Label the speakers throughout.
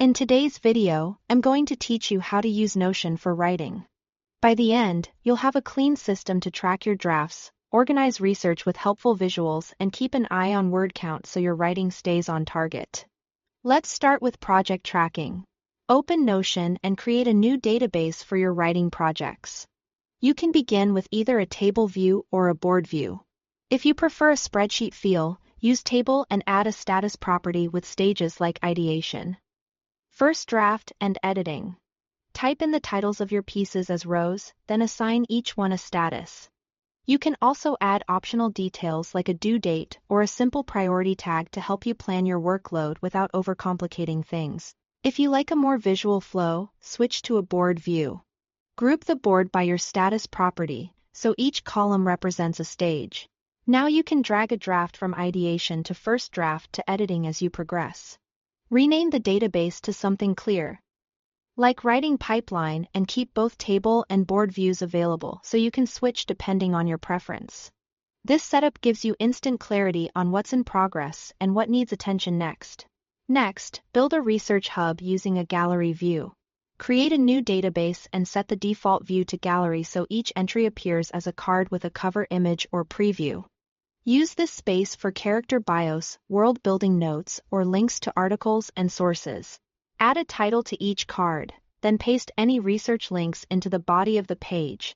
Speaker 1: In today's video, I'm going to teach you how to use Notion for writing. By the end, you'll have a clean system to track your drafts, organize research with helpful visuals, and keep an eye on word count so your writing stays on target. Let's start with project tracking. Open Notion and create a new database for your writing projects. You can begin with either a table view or a board view. If you prefer a spreadsheet feel, use table and add a status property with stages like ideation, first draft, and editing. Type in the titles of your pieces as rows, then assign each one a status. You can also add optional details like a due date or a simple priority tag to help you plan your workload without overcomplicating things. If you like a more visual flow, switch to a board view. Group the board by your status property, so each column represents a stage. Now you can drag a draft from ideation to first draft to editing as you progress. Rename the database to something clear, like writing pipeline, and keep both table and board views available so you can switch depending on your preference. This setup gives you instant clarity on what's in progress and what needs attention next. Next, build a research hub using a gallery view. Create a new database and set the default view to gallery so each entry appears as a card with a cover image or preview. Use this space for character bios, world-building notes, or links to articles and sources. Add a title to each card, then paste any research links into the body of the page.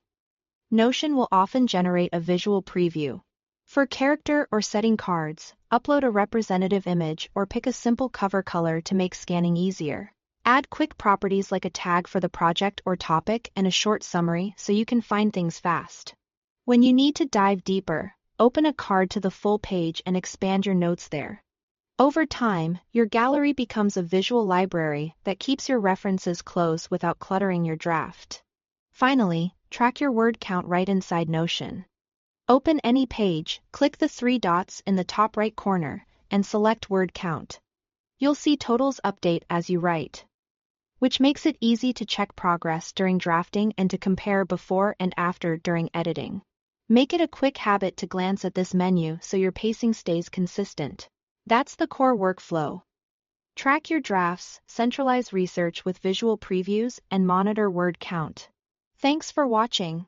Speaker 1: Notion will often generate a visual preview. For character or setting cards, upload a representative image or pick a simple cover color to make scanning easier. Add quick properties like a tag for the project or topic and a short summary so you can find things fast. When you need to dive deeper, open a card to the full page and expand your notes there. Over time, your gallery becomes a visual library that keeps your references close without cluttering your draft. Finally, track your word count right inside Notion. Open any page, click the three dots in the top right corner, and select word count. You'll see totals update as you write, which makes it easy to check progress during drafting and to compare before and after during editing. Make it a quick habit to glance at this menu so your pacing stays consistent. That's the core workflow. Track your drafts, centralize research with visual previews, and monitor word count. Thanks for watching.